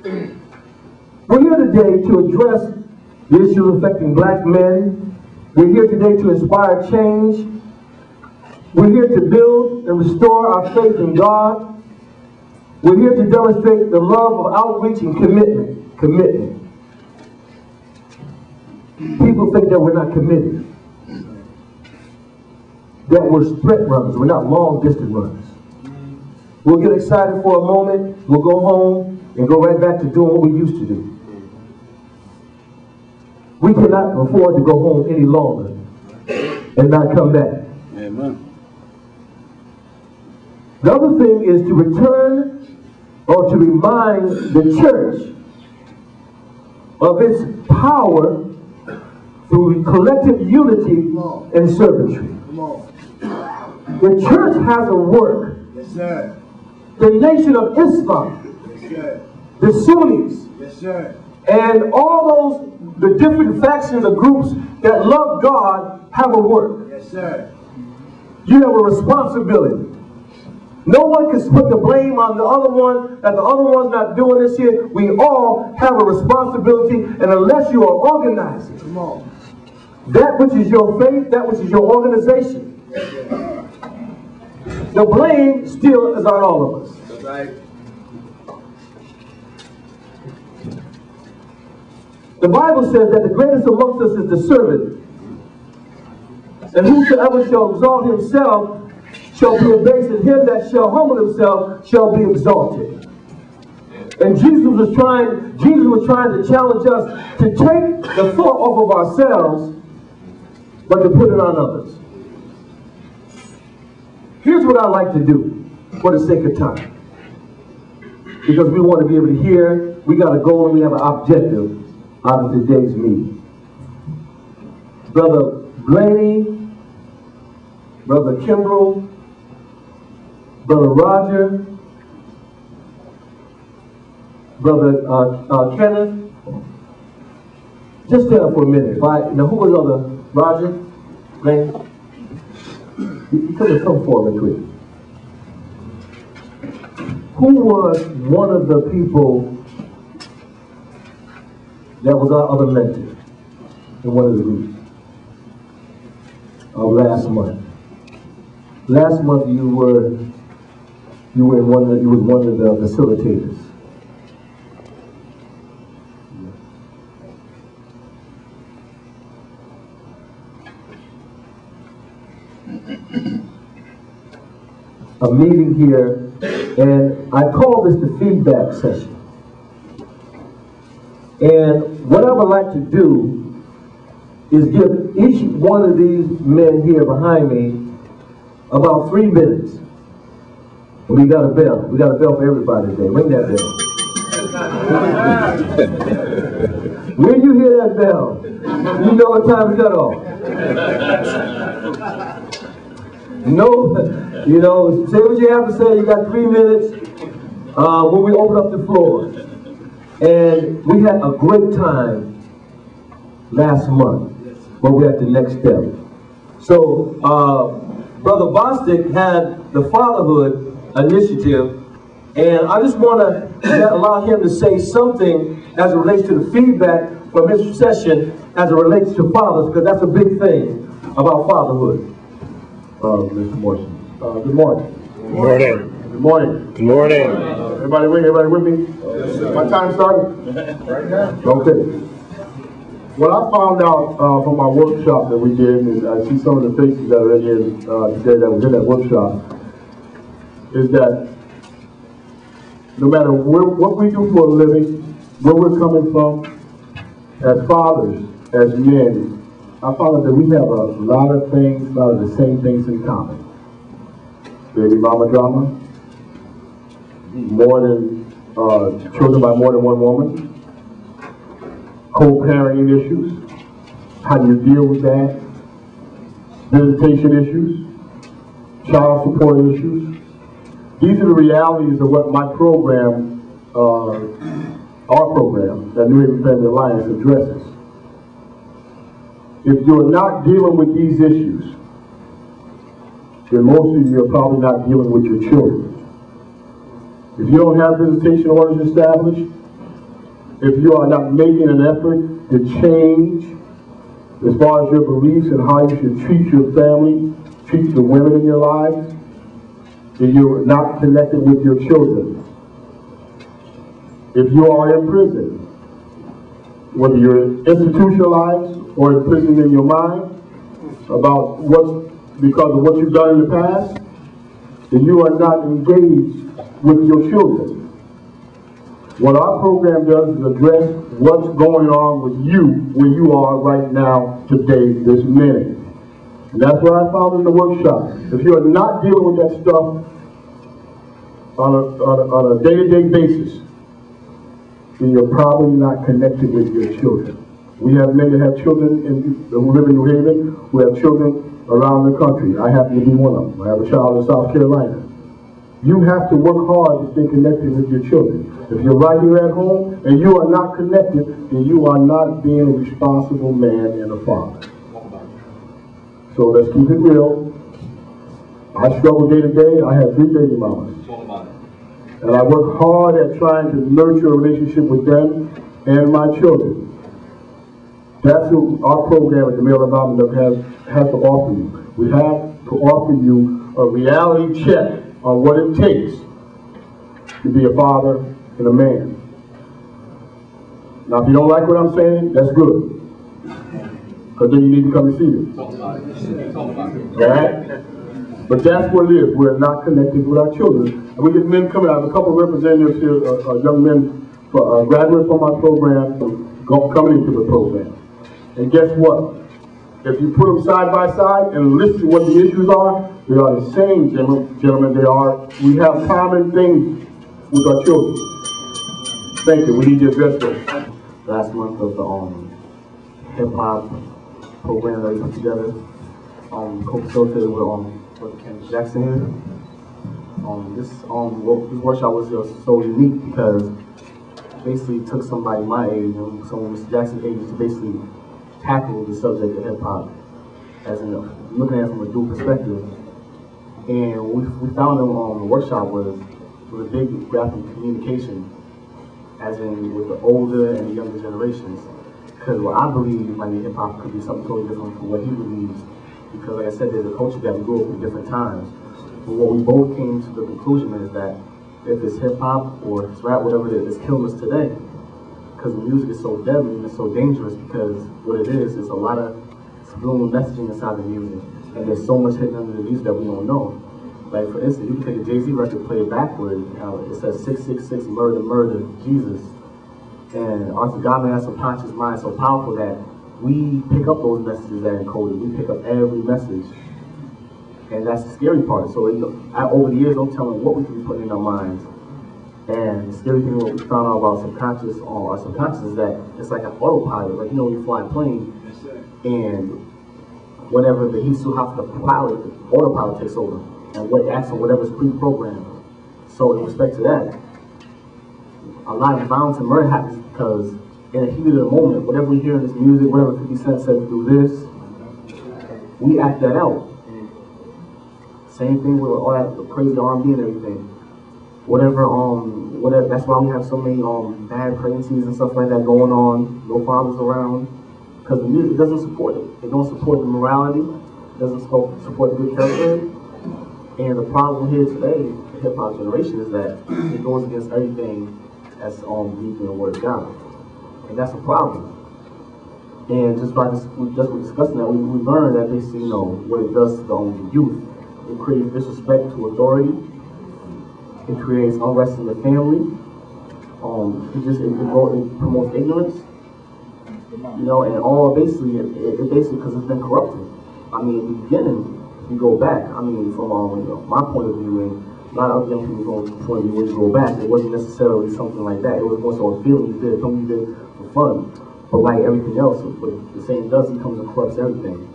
We're here today to address the issues affecting black men. We're here today to inspire change. We're here to build and restore our faith in God. We're here to demonstrate the love of outreach and commitment. People think that we're not committed, that we're sprint runners, we're not long distance runners. We'll get excited for a moment, we'll go home and go right back to doing what we used to do. We cannot afford to go home any longer and not come back. Amen. The other thing is to return or to remind the church of its power through collective unity and servantry. The church has a work. Yes, sir. The Nation of Islam, Yes, sir. the Sunnis, Yes, sir. and all the different factions or groups that love God have a work. Yes, sir. You have a responsibility. No one can put the blame on the other one, that the other one's not doing this here. We all have a responsibility, and unless you are organizing, Come on. that which is your faith, that which is your organization, the blame still is on all of us. That's right. The Bible says that the greatest amongst us is the servant. And whosoever shall exalt himself shall be abased, and him that shall humble himself shall be exalted. And Jesus was trying to challenge us to take the thought off of ourselves, but to put it on others. Here's what I like to do for the sake of time. Because we want to be able to hear, we got a goal and we have an objective out of today's meeting. Brother Blaney, Brother Kimbrell, Brother Roger, Brother Kenneth, just stand up for a minute. Now who was the other? Roger? Blaney? You could have come forward quick. Who was one of the people that was our other mentor in one of the groups last month? Last month you was one of the facilitators. A meeting here, and I call this the feedback session. And what I would like to do is give each one of these men here behind me about 3 minutes. We got a bell. We got a bell for everybody today. Ring that bell. When you hear that bell, you know what time to cut off. No, say what you have to say. You got 3 minutes when we open up the floor. And we had a great time last month, but we're at the next step. So, Brother Bostic had the Fatherhood Initiative, and I just want to allow him to say something as it relates to the feedback from his session as it relates to fathers, because that's a big thing about fatherhood. Mr. Morrison. Good morning. Good morning. Good morning. Good morning. Everybody with me? Yes, sir. My time started? Right now. Okay. What I found out from our workshop that we did, and I see some of the faces that are in here today that was in that workshop, is that no matter what we do for a living, where we're coming from, as fathers, as men, I found out that we have a lot of the same things in common. Baby mama drama, children by more than one woman, co-parenting issues, how do you deal with that, visitation issues, child support issues. These are the realities of what my program, our program, the New Haven Family Alliance, addresses. If you're not dealing with these issues, then most of you are probably not dealing with your children. If you don't have visitation orders established, if you are not making an effort to change as far as your beliefs and how you should treat your family, treat the women in your lives, then you're not connected with your children. If you are in prison, whether you're institutionalized or in prison in your mind, because of what you've done in the past, then you are not engaged with your children. What our program does is address what's going on with you where you are right now, today, this minute. And that's what I found in the workshop. If you are not dealing with that stuff on a day-to-day basis, then you're probably not connected with your children. We have men that have children who live in New Haven, who have children around the country. I happen to be one of them. I have a child in South Carolina. You have to work hard to stay connected with your children. If you're right here at home and you are not connected, then you are not being a responsible man and a father. So let's keep it real. I struggle day to day. I have 3 baby mamas. And I work hard at trying to nurture a relationship with them and my children. That's what our program at the Male Environment has to offer you. We have to offer you a reality check on what it takes to be a father and a man. Now, if you don't like what I'm saying, that's good. Because then you need to come and see me. Alright? But that's what it is. We're not connected with our children. And we get men coming out. I have a couple of representatives here, young men, graduates from our program, coming into the program. And guess what? If you put them side by side and listen to what the issues are, they are the same, gentlemen. We have common things with our children. Thank you. We need to address those. Last month of the hip-hop program that we put together, co-facilitated with Ken Jackson here. This workshop was just so unique because it basically took somebody my age and someone Mr. Jackson's age to basically tackle the subject of hip-hop as in looking at it from a dual perspective. And what we found in the workshop was a big gap in communication, as in with the older and the younger generations. Because what I believe might be hip-hop could be something totally different from what he believes. Because like I said, there's a culture that we grew up in different times. But what we both came to the conclusion is that if it's hip-hop or it's rap, whatever it is, it's killing us today. Because the music is so deadly and it's so dangerous, because what it is a lot of subliminal messaging inside the music. And there's so much hidden under the music that we don't know. Like for instance, you can take a Jay-Z record, play it backward, it says 666, murder, murder, Jesus. And our God has a subconscious mind so powerful that we pick up those messages that are encoded. We pick up every message. And that's the scary part. So over the years, I'm telling what we can be putting in our minds. And the scary thing what we found out about our subconscious is that it's like an autopilot. Like, you know, when you fly a plane, and whenever the heat's too hot for the pilot, the autopilot takes over. And what acts on whatever's pre-programmed. So in respect to that, a lot of violence and murder happens because in the heat of the moment, whatever we hear in this music, whatever 50 Cent said to do this, we act that out. Same thing with all that crazy R&B and everything. Whatever, that's why we have so many bad pregnancies and stuff like that going on, no fathers around, because the music doesn't support it. It don't support the morality, it doesn't support the good character. And the problem here today, the hip-hop generation, is that it goes against everything that's believed in the Word of God. And that's a problem. And just with discussing that, we learned that basically, you know, what it does to the youth. It creates disrespect to authority. It creates unrest in the family. It promotes ignorance. You know, and all basically, it basically because it's been corrupted. I mean, in the beginning, you go back. I mean, from my point of view, and a lot of young people go point of view when you go back, it wasn't necessarily something like that. It was more so a feeling you did, something you did for fun. But like everything else, what the same does, he comes and corrupts everything.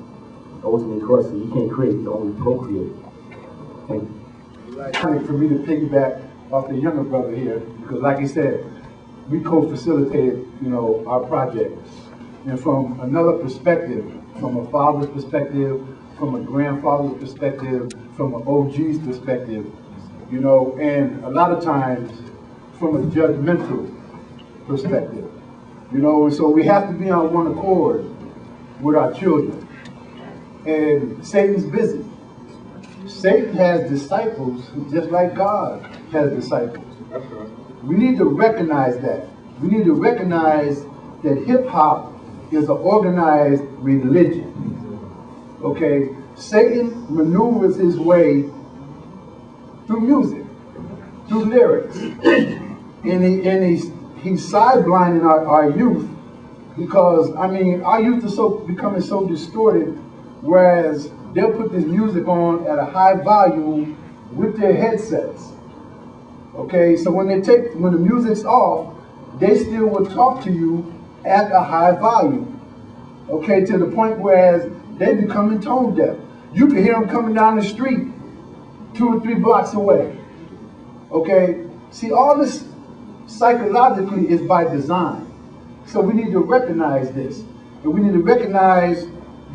Ultimately corrupts it. You can't create, you can only procreate. Thank you. For me to piggyback off the younger brother here, because like he said, we co-facilitated, you know, our project. And from another perspective, from a father's perspective, from a grandfather's perspective, from an OG's perspective, you know, and a lot of times from a judgmental perspective. You know, so we have to be on one accord with our children. And Satan's busy. Satan has disciples just like God has disciples. We need to recognize that. We need to recognize that hip-hop is an organized religion. Okay? Satan maneuvers his way through music, through lyrics. And he's sideblinding our youth because, I mean, our youth is becoming so distorted, whereas they'll put this music on at a high volume with their headsets. Okay, so when the music's off, they still will talk to you at a high volume. Okay, to the point where they becoming tone deaf. You can hear them coming down the street 2 or 3 blocks away. Okay, see, all this psychologically is by design. So we need to recognize this. And we need to recognize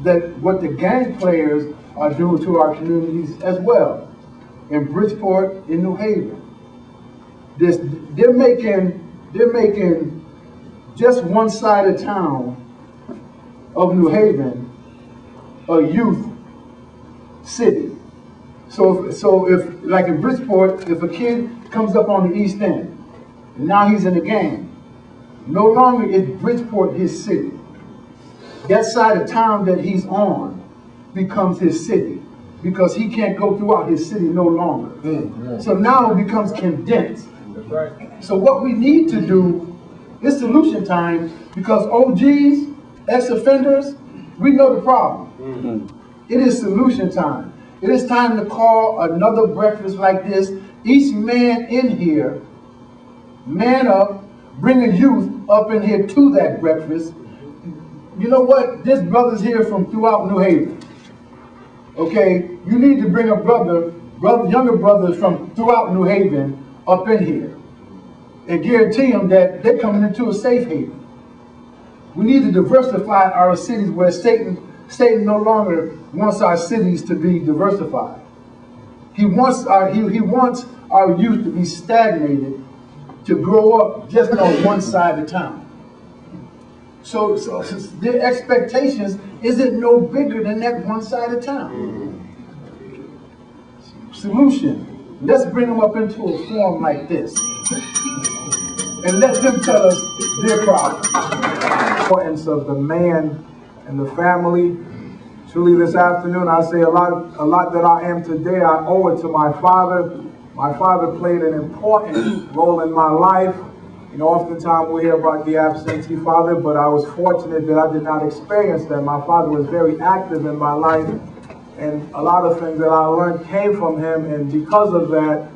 that what the gang players are doing to our communities as well. In Bridgeport, in New Haven. They're making just one side of town of New Haven a youth city. So if, like in Bridgeport, if a kid comes up on the East End, and now he's in a gang, no longer is Bridgeport his city. That side of town that he's on becomes his city because he can't go throughout his city no longer. So now it becomes condensed. That's right. So what we need to do is solution time, because OGs, ex-offenders, we know the problem. It is solution time. It is time to call another breakfast like this. Each man in here, man up, bring a youth up in here to that breakfast. You know what? There's brothers here from throughout New Haven. Okay, you need to bring a younger brothers from throughout New Haven up in here and guarantee them that they're coming into a safe haven. We need to diversify our cities where Satan no longer wants our cities to be diversified. He wants our youth to be stagnated, to grow up just on one side of town. So their expectations isn't no bigger than that one side of town. Solution, let's bring them up into a form like this and let them tell us their problem. The importance of the man and the family. Truly this afternoon I say a lot that I am today, I owe it to my father. My father played an important role in my life. You know, oftentimes we hear about the absentee father, but I was fortunate that I did not experience that. My father was very active in my life, and a lot of things that I learned came from him, and because of that,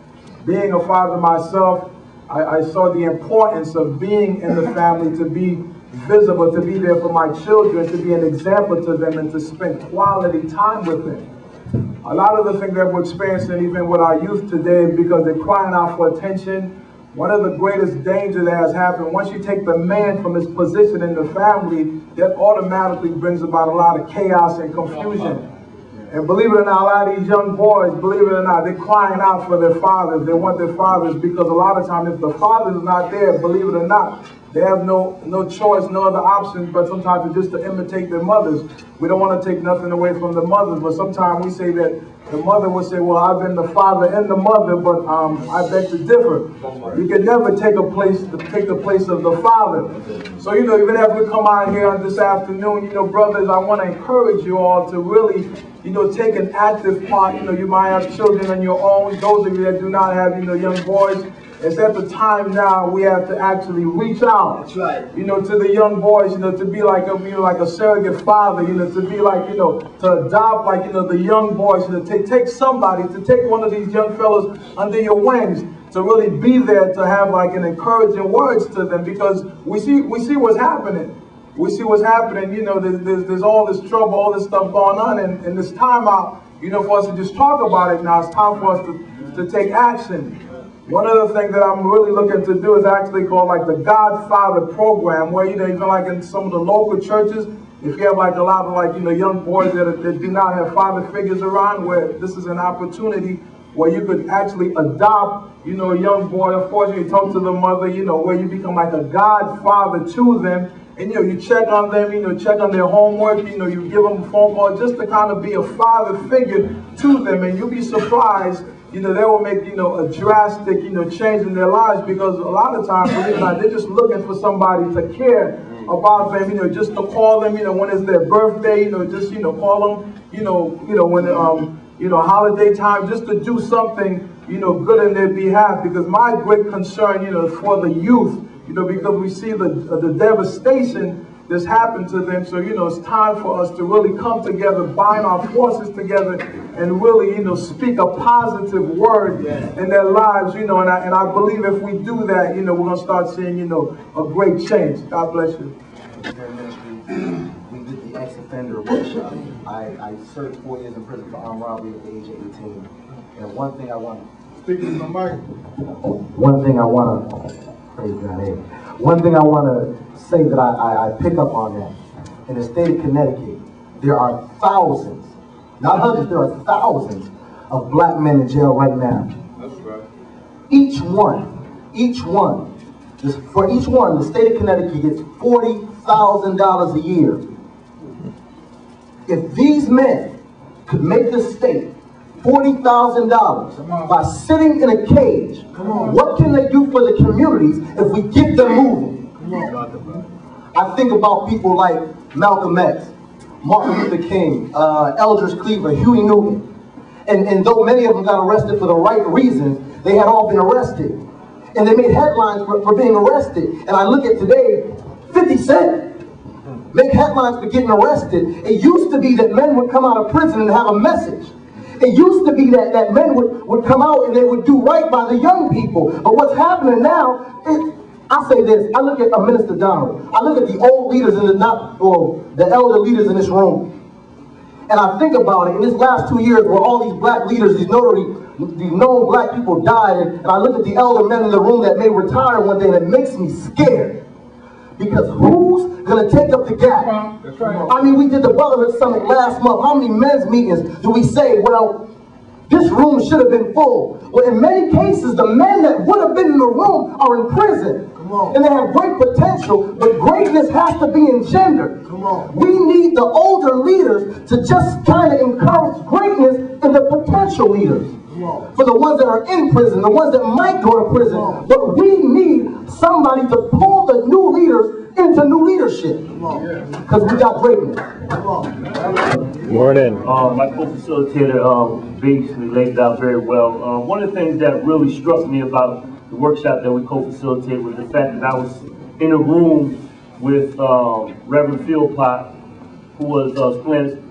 being a father myself, I saw the importance of being in the family, to be visible, to be there for my children, to be an example to them, and to spend quality time with them. A lot of the things that we're experiencing even with our youth today, because they're crying out for attention, one of the greatest dangers that has happened, once you take the man from his position in the family, that automatically brings about a lot of chaos and confusion. And believe it or not, a lot of these young boys, believe it or not, they're crying out for their fathers. They want their fathers, because a lot of times if the father is not there, believe it or not, they have no choice, no other option but sometimes just to imitate their mothers. We don't want to take nothing away from the mothers, but sometimes we say that the mother will say, well, I've been the father and the mother, but I beg to differ. You can never take the place of the father. So, you know, even as we come out here this afternoon, you know, brothers, I want to encourage you all to really, you know, take an active part. You know, you might have children on your own. Those of you that do not have, you know, young boys, it's at the time now we have to actually reach out. That's right. You know, to the young boys, you know, to be like a surrogate father, you know, to be like, you know, to adopt like, you know, the young boys, you know, take somebody, to take one of these young fellows under your wings, to really be there, to have like an encouraging words to them, because we see what's happening. We see what's happening, you know, there's all this trouble, all this stuff going on, and it's time out, you know, for us to just talk about it now. It's time for us to take action. One of the things that I'm really looking to do is actually called like the Godfather program, where, you know, even like in some of the local churches, if you have like a lot of like, you know, young boys that do not have father figures around, where this is an opportunity where you could actually adopt, you know, a young boy. Unfortunately, you talk to the mother, you know, where you become like a godfather to them. And, you know, you check on them, you know, check on their homework, you know, you give them a phone call just to kind of be a father figure to them. And you'll be surprised, you know, they will make, you know, a drastic, you know, change in their lives, because a lot of times, believe it or not, they're just looking for somebody to care about them, you know, just to call them, you know, when it's their birthday, you know, just, you know, call them, you know, when, you know, holiday time, just to do something, you know, good in their behalf. Because my great concern, you know, is for the youth, you know, because we see the devastation that's happened to them. So, you know, it's time for us to really come together, bind our forces together, and really, you know, speak a positive word in their lives, you know, and I believe if we do that, you know, we're going to start seeing, you know, a great change. God bless you. We did the ex-offender workshop. I served 4 years in prison for armed robbery at the age of 18. And one thing I want to praise God, hey. One thing I want to say that I pick up on that. In the state of Connecticut, there are thousands, not hundreds, there are thousands of black men in jail right now. That's right. Each one, for each one, the state of Connecticut gets $40,000 a year. If these men could make the state $40,000 by sitting in a cage, what can they do for the communities if we get them moving? I think about people like Malcolm X, Martin Luther King, Eldridge Cleaver, Huey Newton. And though many of them got arrested for the right reasons, they had all been arrested. And they made headlines for being arrested. And I look at today, 50 Cent make headlines for getting arrested. It used to be that men would come out of prison and have a message. It used to be that men would come out and they would do right by the young people. But what's happening now is, I say this, I look at Minister Donald, I look at the old leaders in the elder leaders in this room, and I think about it, in this last 2 years where all these black leaders, these known black people died, and I look at the elder men in the room that may retire one day, and it makes me scared. Because who's going to take up the gap? That's right. I mean, we did the Brotherhood Summit last month. How many men's meetings do we say, well, this room should have been full? Well, in many cases, the men that would have been in the room are in prison. And they have great potential, but greatness has to be engendered. We need the older leaders to just kind of encourage greatness in the potential leaders. For the ones that are in prison, the ones that might go to prison. But we need somebody to pull the new leaders into new leadership. Because we got greatness. Morning. My co-facilitator basically laid it out very well. One of the things that really struck me about the workshop that we co-facilitated was the fact that I was in a room with Reverend Philpott, who was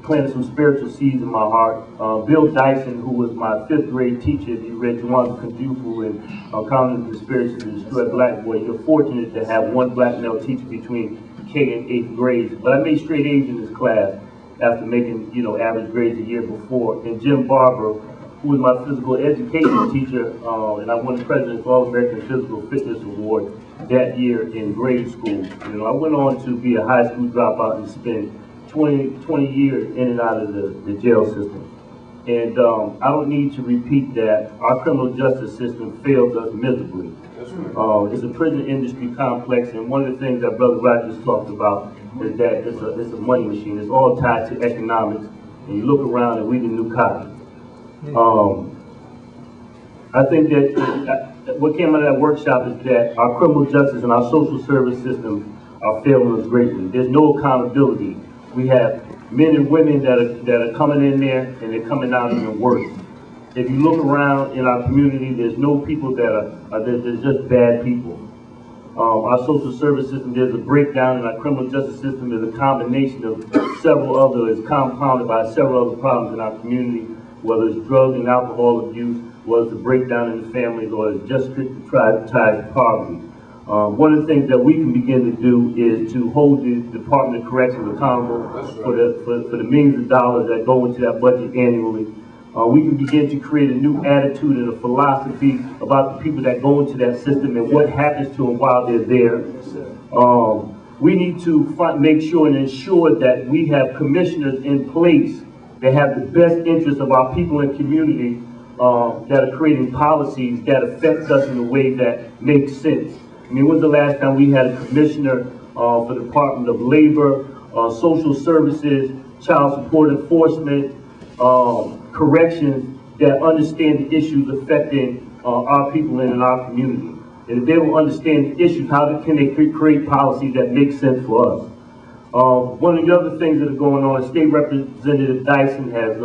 planted some spiritual seeds in my heart. Bill Dyson, who was my 5th grade teacher, if you read Juwan Kadufu and Countering the Conspiracy to Destroy Black Boys, you're fortunate to have one black male teacher between K and 8th grade. But I made straight A's in this class after making, you know, average grades the year before. And Jim Barber, who was my physical education teacher, and I won the President's All-American Physical Fitness Award that year in grade school. You know, I went on to be a high school dropout and spend 20 years in and out of the jail system. And I don't need to repeat that. Our criminal justice system fails us miserably. It's a prison industry complex, and one of the things that Brother Rogers talked about is that it's a money machine. It's all tied to economics, and you look around and we the new cotton. I think that what came out of that workshop is that our criminal justice and our social service systems are failing us greatly. There's no accountability. We have men and women that are coming in there and they're coming out even worse. If you look around in our community, there's no people that there's just bad people. Our social service system, there's a breakdown, and our criminal justice system is a combination of several other, is compounded by several other problems in our community, whether it's drug and alcohol abuse, whether it's a breakdown in the families, or it's just strictly tied to poverty. One of the things that we can begin to do is to hold the Department of Corrections accountable for the millions of dollars that go into that budget annually. We can begin to create a new attitude and a philosophy about the people that go into that system and what happens to them while they're there. We need to make sure and ensure that we have commissioners in place that have the best interests of our people and community that are creating policies that affect us in a way that makes sense. I mean, when's the last time we had a commissioner for the Department of Labor, Social Services, Child Support Enforcement, Corrections, that understand the issues affecting our people in our community? And if they will understand the issues, how can they create policies that make sense for us? One of the other things that are going on, State Representative Dyson has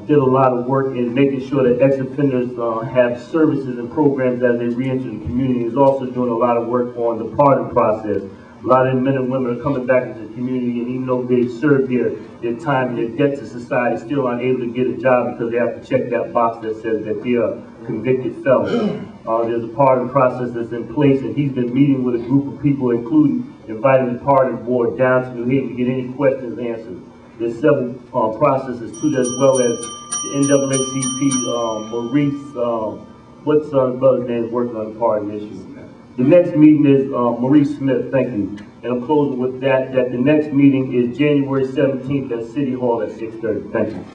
did a lot of work in making sure that ex-offenders have services and programs as they re-enter the community. He's also doing a lot of work on the pardon process. A lot of men and women are coming back into the community, and even though they've served their time and their debt to society, still aren't able to get a job because they have to check that box that says that they are convicted felons. There's a pardon process that's in place, and he's been meeting with a group of people, including inviting the pardon board down to New Haven to get any questions answered. There's several processes to that, as well as the NAACP, Maurice, what's his brother's name, working on the pardon issue. The next meeting is Maurice Smith, thank you. And I'm closing with that the next meeting is January 17th at City Hall at 6:30. Thank you.